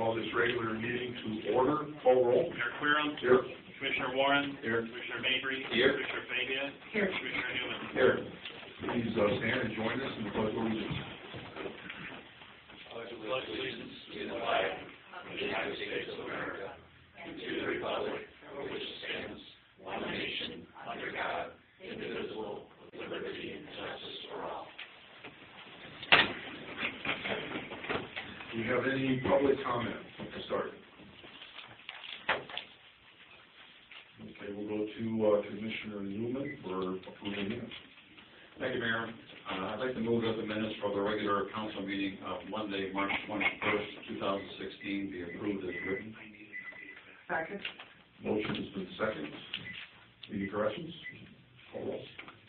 call this regular meeting to order. Call roll. Mayor Querom. Here. Commissioner Warren. Here. Commissioner Mabry. Here. Commissioner Fabia. Here. Commissioner Newman. Here. Please stand and join us in the pledge of allegiance. Pledge allegiance to the flag of the United States of America and to the republic for which it stands, one nation, under God, indivisible, with liberty and justice for all. Do we have any public comment to start? Okay, we'll go to Commissioner Newman for approval minutes. Thank you, Mayor. I'd like to move that the minutes for the regular council meeting of Monday, March 21st, 2016 be approved as written. Second. Motion has been seconded. Any corrections? Call roll.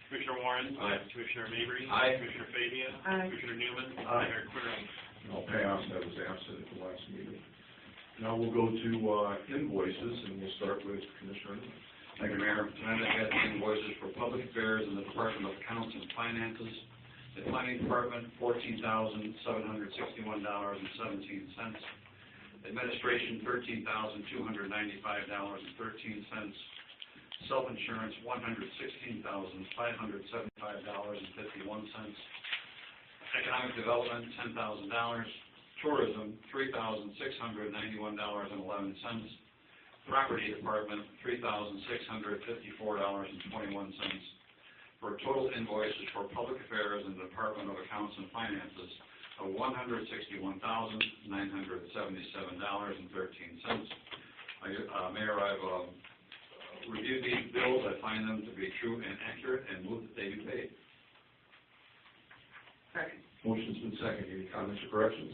Commissioner Warren. Aye. Commissioner Mabry. Aye. Commissioner Fabia. Aye. Commissioner Newman. Aye. Mayor Querom. I'll pass. I was absent at the last meeting. Now we'll go to invoices, and we'll start with Commissioner Newman. Thank you, Mayor. Tonight I have invoices for public affairs in the Department of Accounts and Finances. The Planning Department, $14,761.17. Administration, $13,295.13. Self-insurance, $116,575.51. Economic development, $10,000. Tourism, $3,691.11. Property Department, $3,654.21. For total invoices for public affairs in the Department of Accounts and Finances of $161,977.13. Mayor, I've reviewed these bills. I find them to be true and accurate and move that they be paid. Second. Motion's been seconded. Any comments or corrections?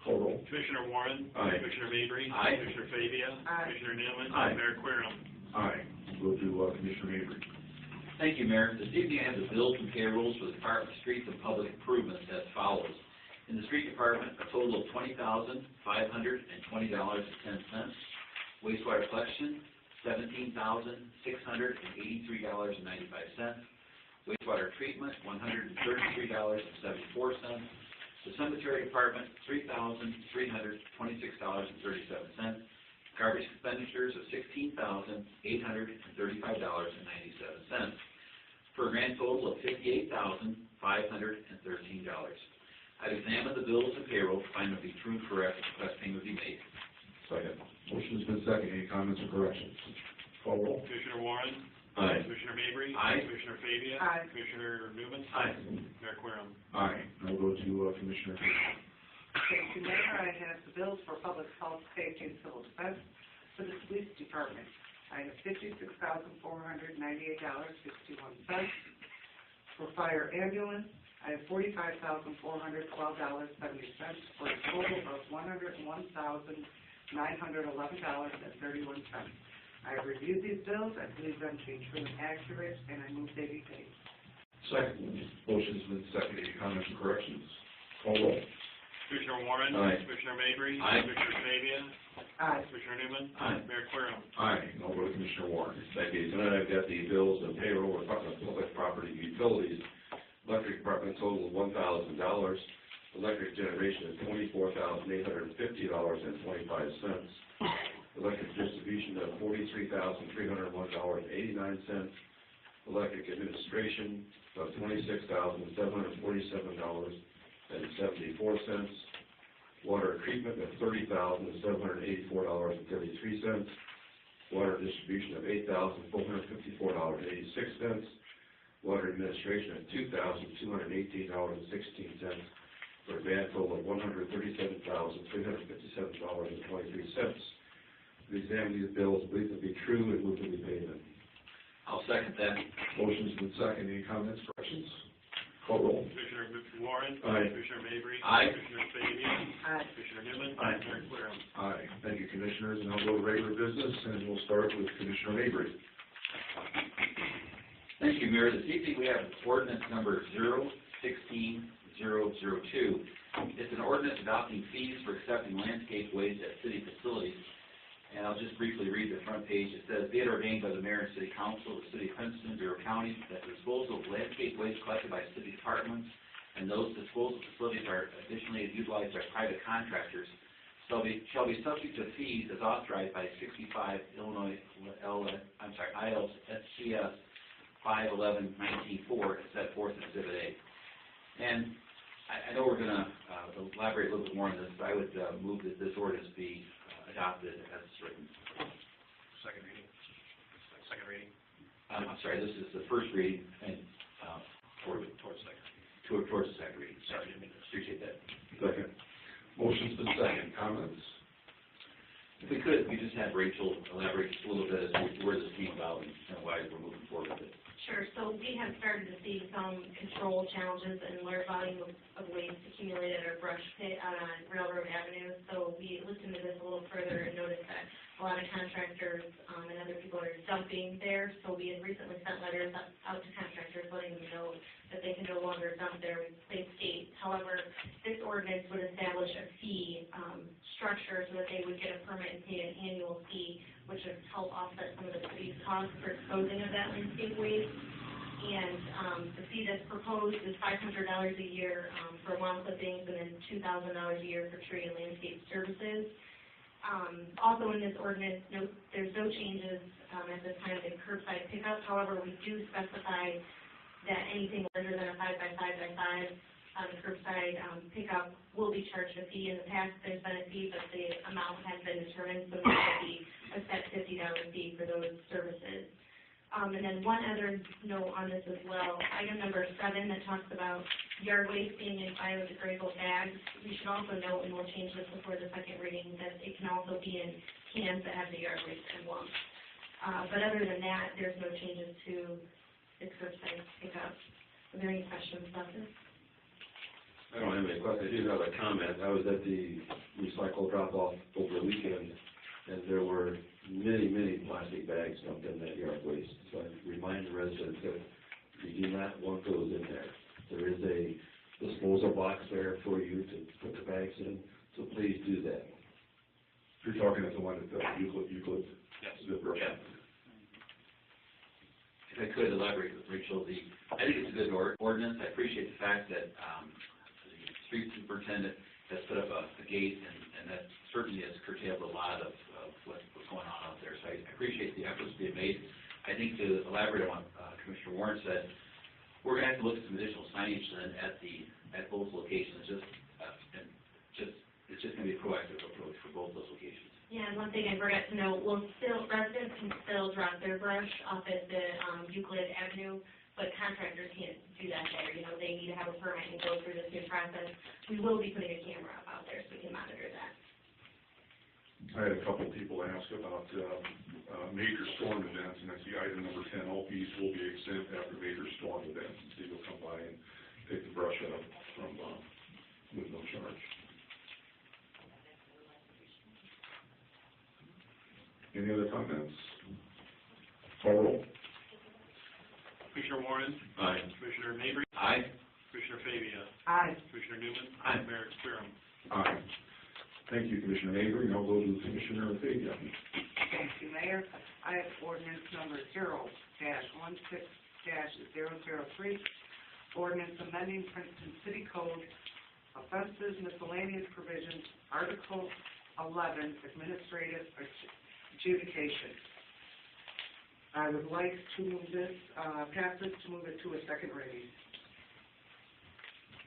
Call roll. Commissioner Warren. Aye. Commissioner Mabry. Aye. Commissioner Fabia. Aye. Commissioner Newman. Aye. Mayor Querom. Aye. We'll do Commissioner Mabry. Thank you, Mayor. This evening I have the bills and payrolls for the Department of Streets and Public Improvements as follows. In the Street Department, a total of $20,520.10. Wastewater collection, $17,683.95. Wastewater treatment, $133.74. The Cemetery Department, $3,326.37. Garbage expenditures of $16,835.97, for a grand total of $58,513. I've examined the bills and payroll to find them to be true and correct, request payment be made. Second. Motion's been seconded. Any comments or corrections? Call roll. Commissioner Warren. Aye. Commissioner Mabry. Aye. Commissioner Fabia. Aye. Commissioner Newman. Aye. Mayor Querom. Aye. Now we'll go to Commissioner Newman. Thank you, Mayor. I have the bills for public health, safety, and civil defense for the police department. I have $56,498.61. For fire ambulance, I have $45,412.70 for a total of $101,911.31. I have reviewed these bills. I believe them to be true and accurate, and I move they be paid. Second. Motion's been seconded. Any comments or corrections? Call roll. Commissioner Warren. Aye. Commissioner Mabry. Aye. Commissioner Fabia. Aye. Commissioner Newman. Aye. Mayor Querom. Aye. Now we'll go to Commissioner Warren. Thank you. Tonight I've got the bills and payroll for public property utilities. Electric department total of $1,000. Electric generation is $24,850.25. Electric distribution of $43,301.89. Electric administration of $26,747.74. Water treatment of $30,784.33. Water distribution of $8,454.86. Water administration of $2,218.16, for a grand total of $137,357.23. We examine these bills, believe them to be true, and move to be paid them. I'll second that. Motion's been seconded. Any comments, corrections? Call roll. Commissioner Warren. Aye. Commissioner Mabry. Aye. Commissioner Fabia. Aye. Commissioner Newman. Aye. Mayor Querom. Aye. Thank you, Commissioners. And I'll go to regular business, and we'll start with Commissioner Mabry. Thank you, Mayor. This evening we have ordinance number 016002. It's an ordinance adopting fees for accepting landscape waste at city facilities. And I'll just briefly read the front page. It says, be it ordained by the Mayor and City Council of the City of Princeton, Bureau County, that the disposal of landscape waste collected by city departments and those disposal facilities are additionally utilized by private contractors shall be subject to fees as authorized by 65 Illinois, ILCS 511-19-4, as set forth in Exhibit A. And I know we're going to elaborate a little bit more on this, but I would move that this ordinance be adopted as written. Second reading. Second reading. I'm sorry, this is the first reading, and Towards second. towards the second reading. Sorry, appreciate that. Second. Motion's been second. Comments? If we could, we just have Rachel elaborate just a little bit as to where this came about and why we're moving forward with it. Sure. So we have started to see some control challenges and large volume of waste accumulated at our brush pit out on Railroad Avenue. So we looked into this a little further and noticed that a lot of contractors and other people are dumping there. So we had recently sent letters out to contractors letting them know that they can no longer dump there with safe state. However, this ordinance would establish a fee structure so that they would get a permit and pay an annual fee, which would help offset some of the city's costs for disposing of that landscape waste. And the fee that's proposed is $500 a year for lawn clippings and then $2,000 a year for tree and landscape services. Also in this ordinance, there's no changes at this time in curbside pickup. However, we do specify that anything larger than a 5x5x5 curbside pickup will be charged a fee. In the past, there's been a fee, but the amount has been determined, so there will be a set $50 fee for those services. And then one other note on this as well, item number 7 that talks about yard waste being in biodegradable bags. We should also note, and we'll change this before the second reading, that it can also be in cans that have the yard waste emblem. But other than that, there's no changes to the curbside pickup. Are there any questions about this? I don't have any questions. I do have a comment. I was at the recycle drop-off over the weekend, and there were many, many plastic bags dumped in that yard waste. So I remind the residents that you do not want those in there. There is a disposal box there for you to put the bags in, so please do that. You're talking at the one at Euclid? Yes. Yeah. If I could elaborate with Rachel, I think it's a good ordinance. I appreciate the fact that the street superintendent has put up a gate, and that certainly has curtailed a lot of what's going on out there. So I appreciate the efforts being made. I think to elaborate on what Commissioner Warren said, we're going to have to look at some additional signage then at both locations. It's just going to be a proactive approach for both those locations. Yeah, and one thing I forgot to note, residents can still drop their brush off at the Euclid Avenue, but contractors can't do that there. They need to have a permit and go through this new process. We will be putting a camera up out there so we can monitor that. I had a couple people ask about major storm events, and I see item number 10, all fees will be exempt after major storm events. And so you'll come by and take the brush up from with no charge. Any other comments? Call roll. Commissioner Warren. Aye. Commissioner Mabry. Aye. Commissioner Fabia. Aye. Commissioner Newman. Aye. Mayor Squirrel. Aye. Thank you, Commissioner Mabry. Now go to Commissioner Fabia. Thank you, Mayor. I have ordinance number 0-16-003, ordinance amending Princeton City Code, offenses, miscellaneous provisions, Article 11, administrative adjudication. I would like to move this, pass this to move it to a second reading.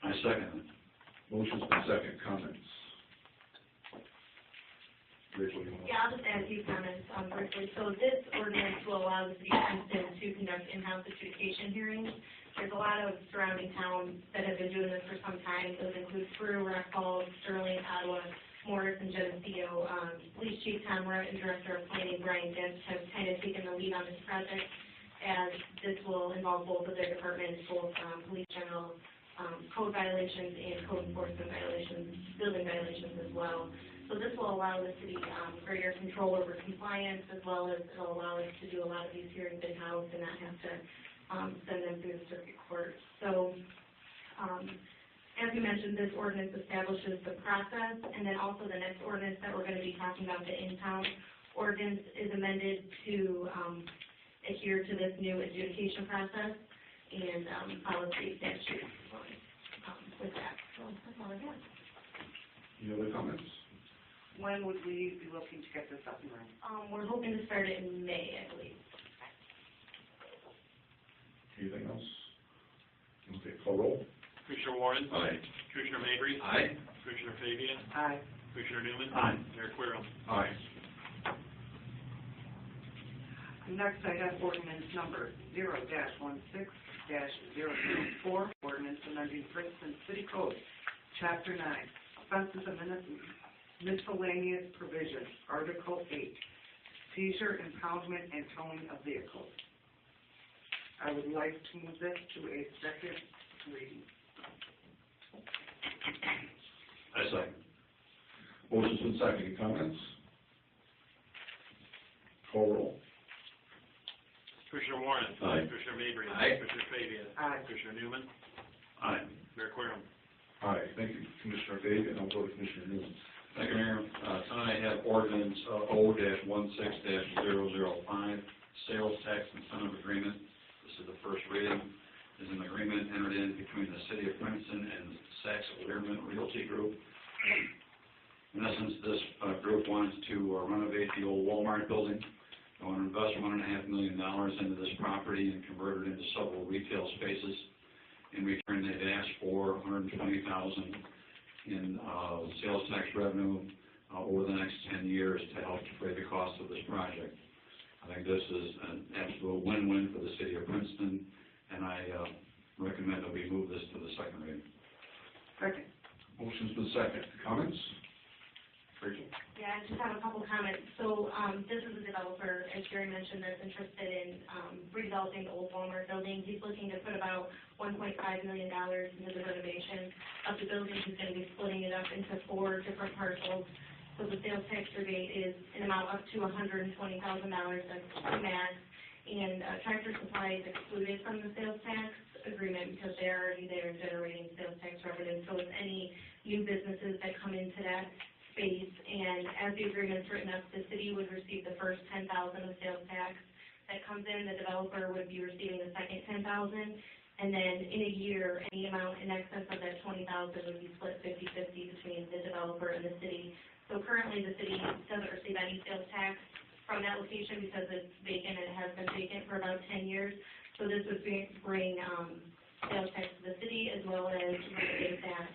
I second. Motion's been second. Comments? Rachel, you want to? Yeah, I'll just add a few comments briefly. So this ordinance will allow the city of Princeton to conduct in-house adjudication hearings. There's a lot of surrounding towns that have been doing this for some time. Those include Peru, Rock Falls, Sterling, Ottawa, Morris, and Geneseo. Police Chief Tom Rutt and Director of Planning Brian Dent have kind of taken the lead on this project, as this will involve both of their departments, both police general code violations and code enforcement violations, building violations as well. So this will allow the city greater control over compliance, as well as it will allow us to do a lot of these hearings in-house and not have to send them through the circuit court. So as you mentioned, this ordinance establishes the process, and then also the next ordinance that we're going to be talking about, the in-town ordinance, is amended to adhere to this new adjudication process and follow state statutes with that. So that's all I have. Any other comments? when would we be looking to get this up and running? We're hoping to start it in May, I believe. Anything else? Okay, call roll. Commissioner Warren? Aye. Commissioner Mabry? Aye. Commissioner Fabia? Aye. Commissioner Newman? Aye. Mayor Querem? Aye. Next, I have ordinance number 0-16-004, ordinance amending Princeton City Code, Chapter 9, offenses and miscellaneous provisions, Article 8, seizure, impoundment, and towing of vehicles. I would like to move this to a second reading. I second. Motion's been seconded. Any comments? Call roll. Commissioner Warren? Aye. Commissioner Mabry? Aye. Commissioner Fabia? Aye. Commissioner Newman? Aye. Mayor Querem? Aye. Thank you, Commissioner Fabia, and I'll go to Commissioner Newman. Thank you, Mayor. Tonight I have ordinance O-16-005, sales tax incentive agreement. This is the first reading. This is an agreement entered in between the City of Princeton and Saks Learman Realty Group. In essence, this group wants to renovate the old Walmart building. They want to invest $1.5 million into this property and convert it into several retail spaces. In return, they've asked for $120,000 in sales tax revenue over the next 10 years to help defray the cost of this project. I think this is an absolute win-win for the City of Princeton, and I recommend that we move this to the second reading. Second. Motion's been seconded. Comments? Rachel? Yeah, I just have a couple comments. So, this is a developer, as Jerry mentioned, that's interested in, redeveloping the old Walmart building. He's looking to put about $1.5 million into the renovation of the building. He's gonna be splitting it up into 4 different parcels. So the sales tax rebate is an amount up to $120,000, that's the max. And, Tractor Supply is excluded from the sales tax agreement because they're already there generating sales tax revenue. So it's any new businesses that come into that space, and as the agreement's written up, the city would receive the first $10,000 of sales tax that comes in, the developer would be receiving the second $10,000, and then in a year, any amount in excess of that $20,000 would be split 50-50 between the developer and the city. So currently, the city doesn't receive any sales tax from that location because it's vacant and it has been vacant for about 10 years. So this would bring sales tax to the city as well as renovate that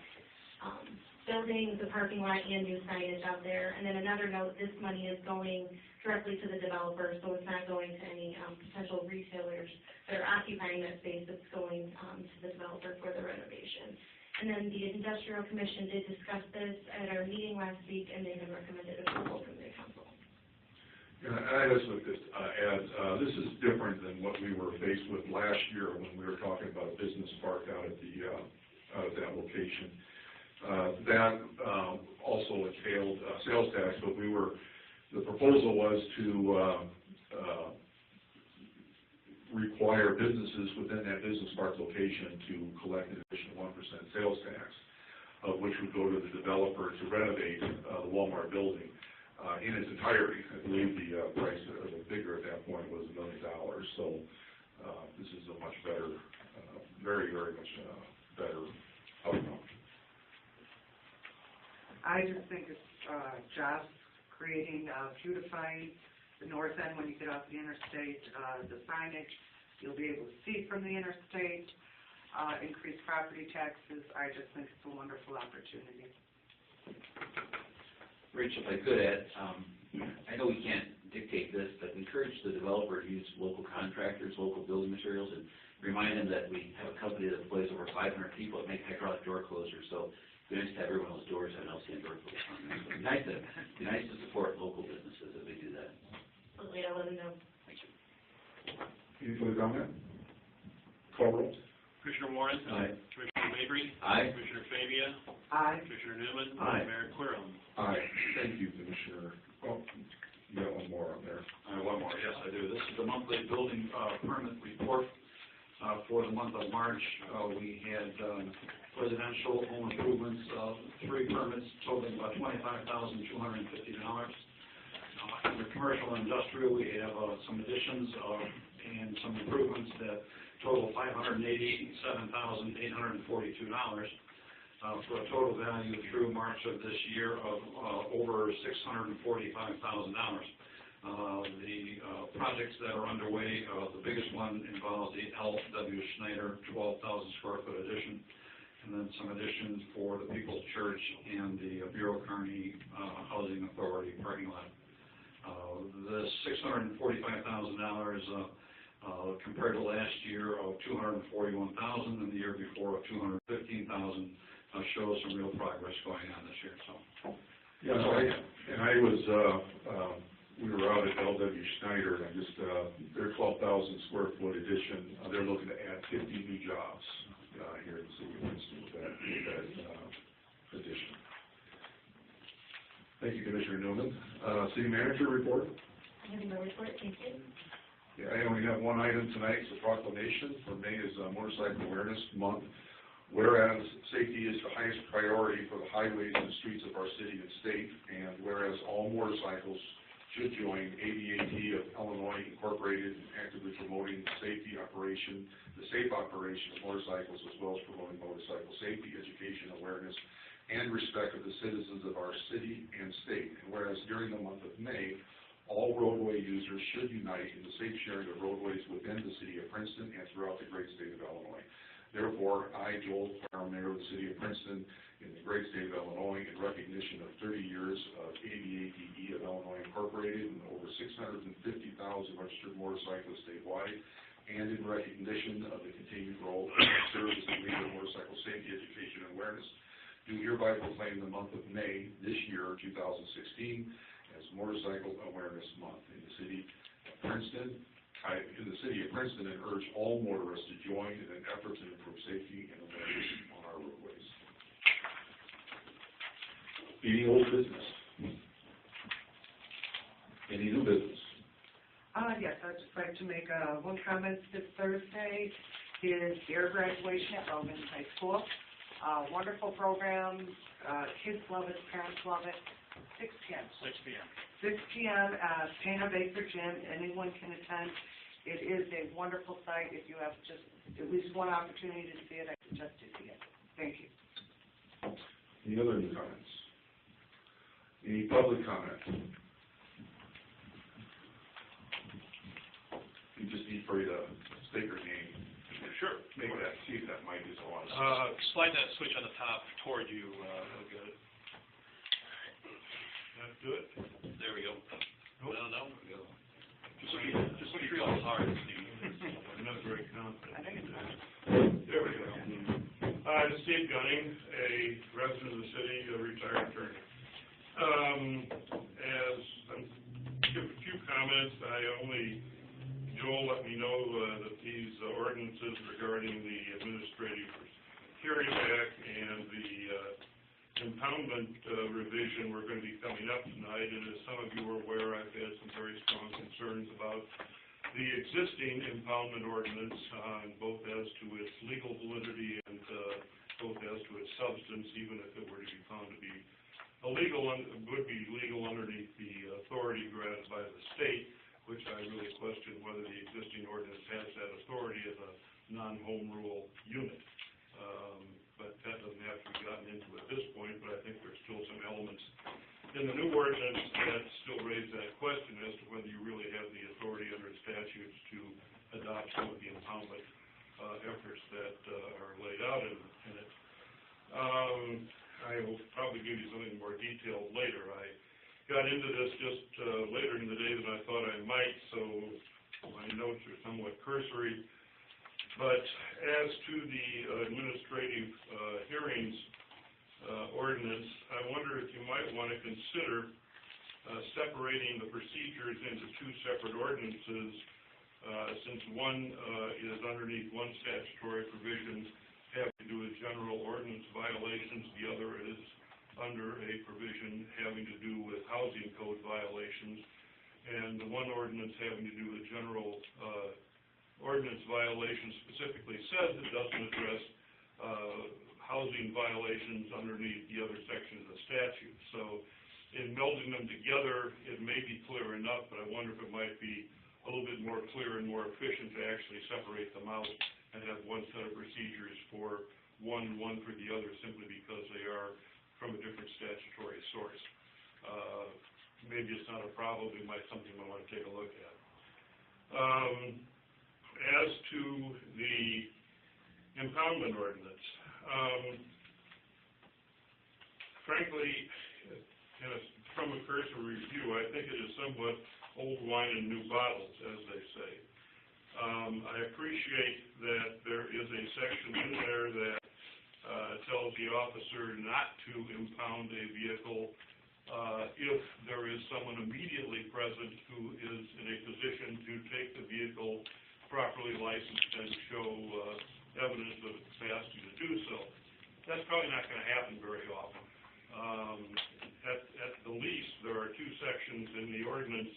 building, the parking lot, and new signage out there. And then another note, this money is going directly to the developer, so it's not going to any potential retailers that are occupying that space. It's going to the developer for the renovation. And then the Industrial Commission did discuss this at our meeting last week, and they have recommended approval from the council. Yeah, I just looked at, this is different than what we were faced with last year when we were talking about a business park out at that location. That also entailed sales tax, but the proposal was to require businesses within that business park location to collect an additional 1% sales tax, which would go to the developer to renovate the Walmart building in its entirety. I believe the price of the figure at that point was $1 million. So this is a much better, very, very much better outcome. I just think it's jobs creating, beautifying the north end when you get off the interstate, the signage you'll be able to see from the interstate, increase property taxes. I just think it's a wonderful opportunity. Rachel, if I could add, I know we can't dictate this, but encourage the developer to use local contractors, local building materials, and remind them that we have a company that employs over 500 people that make hydraulic door closers. So it's nice to have every one of those doors have an LCN door closer on them. So it'd be nice to support local businesses as we do that. Absolutely, I'll let them know. Thank you. Any further comment? Call roll. Commissioner Warren? Aye. Commissioner Mabry? Aye. Commissioner Fabia? Aye. Commissioner Newman? Aye. Mayor Querem? Aye. Thank you, Commissioner. Oh, you got one more on there. One more, yes, I do. This is the monthly building permit report for the month of March. We had residential home improvements, 3 permits totaling about $25,250. Under commercial and industrial, we have some additions and some improvements that total $587,842. for a total value through March of this year of over $645,000. The projects that are underway, the biggest one involves the L.W. Schneider 12,000 square foot addition, and then some additions for the People's Church and the Bureau Kearney Housing Authority parking lot. The $645,000 compared to last year of $241,000 and the year before of $215,000 shows some real progress going on this year. So, We were out at L.W. Schneider, and I just, their 12,000 square foot addition, they're looking to add 50 new jobs here in the city of Princeton with that addition. Thank you, Commissioner Newman. City Manager report? I have no report, thank you. Yeah, I only have one item tonight. It's a proclamation for May is Motorcycle Awareness Month. Whereas safety is the highest priority for the highways and streets of our city and state, and whereas all motorcycles should join ADAT of Illinois Incorporated in actively promoting the safe operation of motorcycles, as well as promoting motorcycle safety, education, awareness, and respect of the citizens of our city and state. And whereas during the month of May, all roadway users should unite in the safe sharing of roadways within the city of Princeton and throughout the great state of Illinois. Therefore, I, Joel Farrell, Mayor of the city of Princeton, in the great state of Illinois, in recognition of 30 years of ADATE of Illinois Incorporated and over 650,000 registered motorcyclists statewide, and in recognition of the continued role of service as a leader in motorcycle safety, education, and awareness, do hereby proclaim the month of May this year, 2016, as Motorcycle Awareness Month in the city of Princeton. And urge all motorists to join in an effort to improve safety and awareness on our roadways. Any old business? Any new business? Yes, I'd just like to make one comment. This Thursday is their graduation at Logan High School. Wonderful program. Kids love it, parents love it. 6 p.m. 6 p.m. at Pana Baker Gym. Anyone can attend. It is a wonderful site. If you have just at least one opportunity to see it, I suggest you see it. Thank you. Any other new comments? Any public comment? You just need for you to state your name. Sure. Make that, see if that mic is on. Slide that switch on the top toward you, we'll get it. That's good. There we go. Nope. No, we go. Just look real hard, Steve. I'm not very confident. There we go. I'm Steve Gunning, a resident of the city, a retired attorney. As I'm give a few comments, Joel let me know that these ordinances regarding the Administrative Hearing Act and the impoundment revision were going to be coming up tonight, and as some of you are aware, I've had some very strong concerns about the existing impoundment ordinance, both as to its legal validity and both as to its substance, even if it were to be found to be illegal, would be legal underneath the authority granted by the state, which I really question whether the existing ordinance has that authority as a non-home rule unit. But that doesn't have to be gotten into at this point, but I think there's still some elements in the new ordinance that still raise that question as to whether you really have the authority under statutes to adopt some of the impoundment efforts that are laid out in it. I will probably give you something more detailed later. I got into this just later in the day than I thought I might, so my notes are somewhat cursory. But as to the administrative hearings ordinance, I wonder if you might want to consider separating the procedures into two separate ordinances, since one is underneath one statutory provision having to do with general ordinance violations, the other is under a provision having to do with housing code violations. And the one ordinance having to do with general ordinance violations specifically says it doesn't address housing violations underneath the other sections of the statute. So in melding them together, it may be clear enough, but I wonder if it might be a little bit more clear and more efficient to actually separate them out and have one set of procedures for one for the other simply because they are from a different statutory source. Maybe it's not a problem, it might be something I want to take a look at. As to the impoundment ordinance, frankly, from a cursory review, I think it is somewhat old wine in new bottles, as they say. I appreciate that there is a section in there that tells the officer not to impound a vehicle if there is someone immediately present who is in a position to take the vehicle properly licensed and show evidence of capacity to do so. That's probably not going to happen very often. At the least, there are two sections in the ordinance.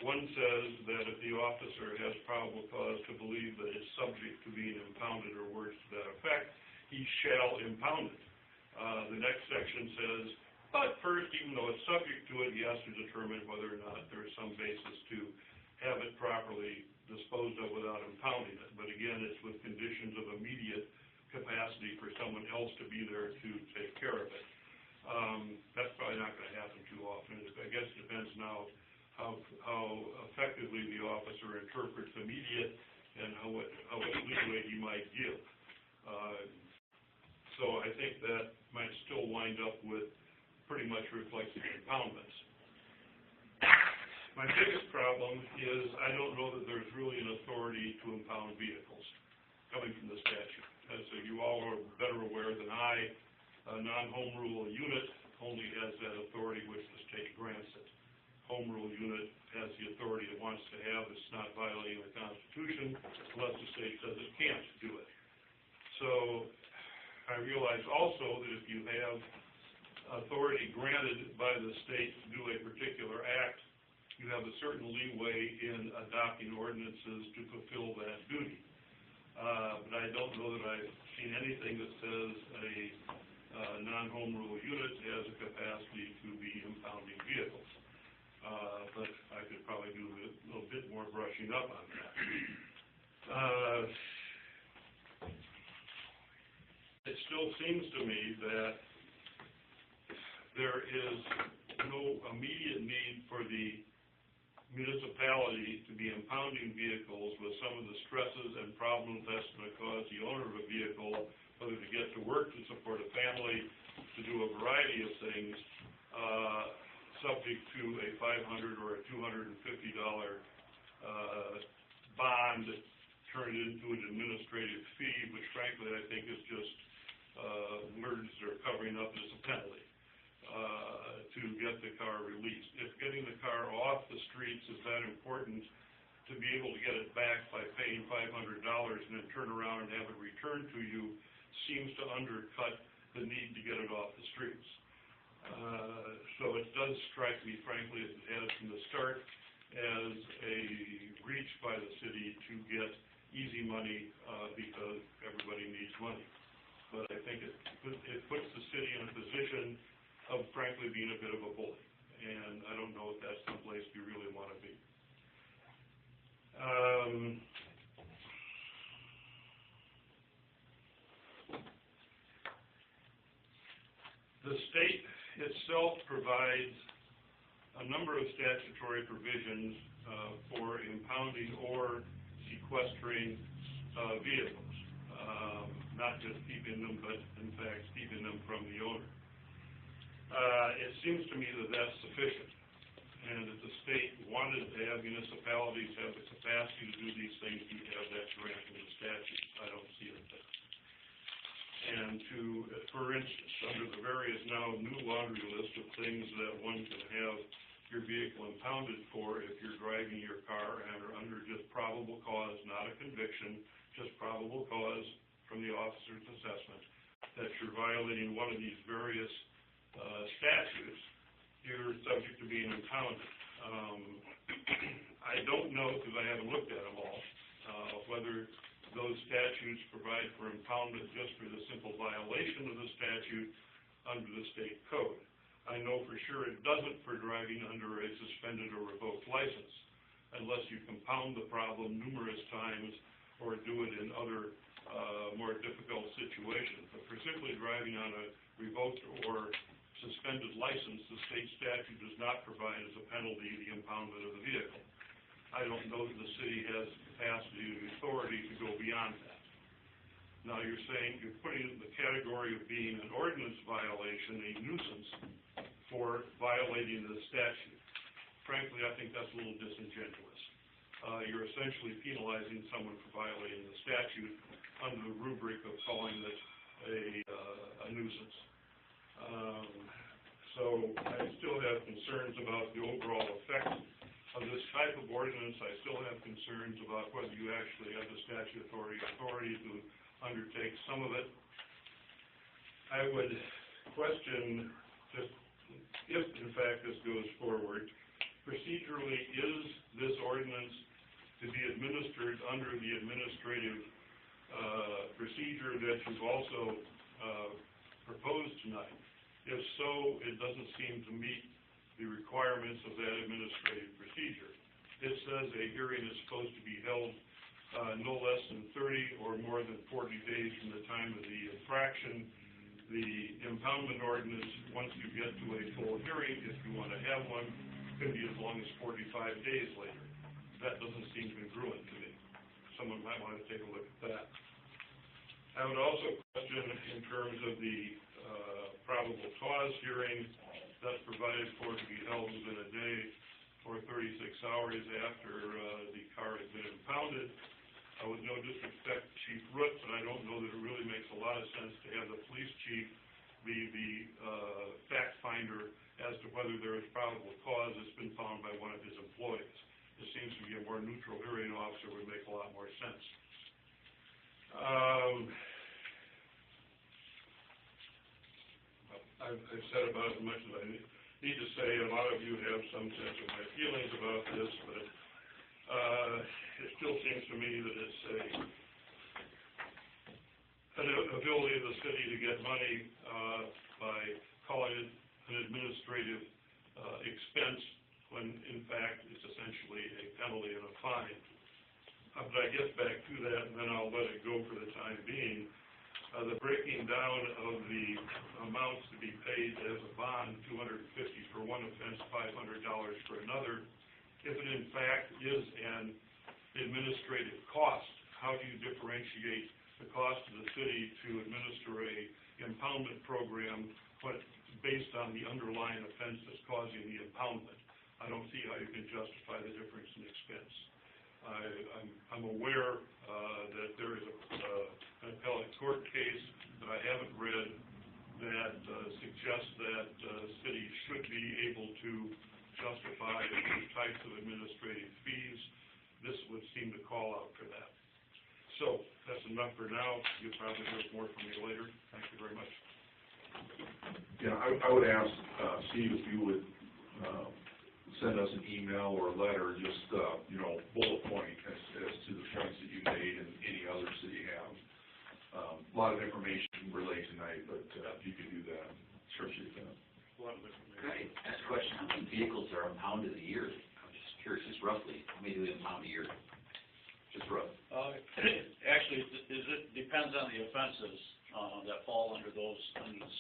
One says that if the officer has probable cause to believe that it's subject to being impounded or words to that effect, he shall impound it. The next section says, but first, even though it's subject to it, he has to determine whether or not there is some basis to have it properly disposed of without impounding it. But again, it's with conditions of immediate capacity for someone else to be there to take care of it. That's probably not going to happen too often. I guess it depends now how effectively the officer interprets immediate and how much leeway he might give. So I think that might still wind up with pretty much reflecting impoundments. My biggest problem is I don't know that there's really an authority to impound vehicles coming from the statute. As you all are better aware than I, a non-home rule unit only has that authority which the state grants it. Home rule unit has the authority it wants to have. It's not violating the Constitution unless the state says it can't do it. So I realize also that if you have authority granted by the state to do a particular act, you have a certain leeway in adopting ordinances to fulfill that duty. But I don't know that I've seen anything that says a non-home rule unit has a capacity to be impounding vehicles. But I could probably do a little bit more brushing up on that. It still seems to me that there is no immediate need for the municipality to be impounding vehicles with some of the stresses and problems that's going to cause the owner of a vehicle, whether to get to work, to support a family, to do a variety of things, subject to a $500 or a $250 bond turned into an administrative fee, which frankly I think is just words that are covering up as a penalty to get the car released. If getting the car off the streets is that important, to be able to get it back by paying $500 and then turn around and have it returned to you seems to undercut the need to get it off the streets. So it does strike me, frankly, as it has from the start, as a reach by the city to get easy money because everybody needs money. But I think it puts the city in a position of, frankly, being a bit of a bully. And I don't know if that's someplace we really want to be. The state itself provides a number of statutory provisions for impounding or sequestering vehicles, not just keeping them, but in fact keeping them from the owner. It seems to me that that's sufficient, and if the state wanted to have municipalities have the capacity to do these things, you'd have that grant in the statute. I don't see it there. And for instance, under the various now new laundry list of things that one can have your vehicle impounded for if you're driving your car and are under just probable cause, not a conviction, just probable cause from the officer's assessment that you're violating one of these various statutes, you're subject to being impounded. I don't know, because I haven't looked at them all, whether those statutes provide for impoundment just for the simple violation of the statute under the state code. I know for sure it doesn't for driving under a suspended or revoked license, unless you compound the problem numerous times or do it in other more difficult situation. But for simply driving on a revoked or suspended license, the state statute does not provide as a penalty the impoundment of the vehicle. I don't know that the city has the capacity or authority to go beyond that. Now, you're saying you're putting it in the category of being an ordinance violation, a nuisance, for violating the statute. Frankly, I think that's a little disingenuous. You're essentially penalizing someone for violating the statute under the rubric of calling it a nuisance. So I still have concerns about the overall effect of this type of ordinance. I still have concerns about whether you actually have the statutory authority to undertake some of it. I would question, just if in fact this goes forward, procedurally, is this ordinance to be administered under the administrative procedure that you've also proposed tonight? If so, it doesn't seem to meet the requirements of that administrative procedure. It says a hearing is supposed to be held no less than 30 or more than 40 days from the time of the infraction. The impoundment ordinance, once you get to a full hearing, if you want to have one, could be as long as 45 days later. That doesn't seem congruent to me. Someone might want to take a look at that. I would also question in terms of the probable cause hearing that's provided for to be held within a day or 36 hours after the car has been impounded. With no disrespect to Chief Root, but I don't know that it really makes a lot of sense to have the police chief be the fact finder as to whether there is probable cause that's been found by one of his employees. It seems to be a more neutral hearing officer would make a lot more sense. I've said about as much as I need to say. A lot of you have some sense of my feelings about this, but it still seems to me that it's an ability of the city to get money by calling it an administrative expense when in fact it's essentially a penalty and a fine. But I get back to that and then I'll let it go for the time being. The breaking down of the amounts to be paid as a bond, $250 for one offense, $500 for another. If it in fact is an administrative cost, how do you differentiate the cost to the city to administer a impoundment program based on the underlying offense that's causing the impoundment? I don't see how you can justify the difference in expense. I'm aware that there is an appellate court case that I haven't read that suggests that cities should be able to justify these types of administrative fees. This would seem to call out for that. So that's enough for now. You'll probably hear more from me later. Thank you very much. Yeah, I would ask Steve if you would send us an email or a letter, just bullet point as to the points that you made and any others that you have. A lot of information relayed tonight, but if you could do that, sure you can. A lot of information. Can I ask a question? How many vehicles are impounded a year? I'm just curious, just roughly, how many do we impound a year? Just rough. Actually, it depends on the offenses that fall under those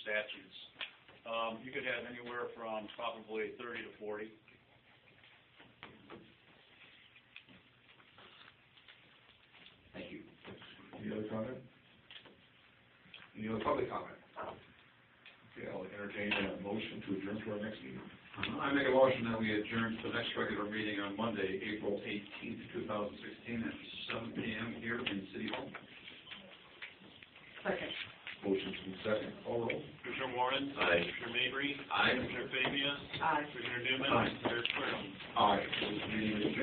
statutes. You could have anywhere from probably 30 to 40. Thank you. Any other comment? Any other public comment? Okay, I'll entertain a motion to adjourn to our next meeting. I make a motion that we adjourn to the next regular meeting on Monday, April 18th, 2016 at 7 p.m. here in City Hall. Second. Motion's been second. Call roll. Commissioner Warren? Aye. Commissioner Mabry? Aye. Commissioner Fabia? Aye. Commissioner Newman? Aye. Mayor Querem? Aye. This meeting is adjourned.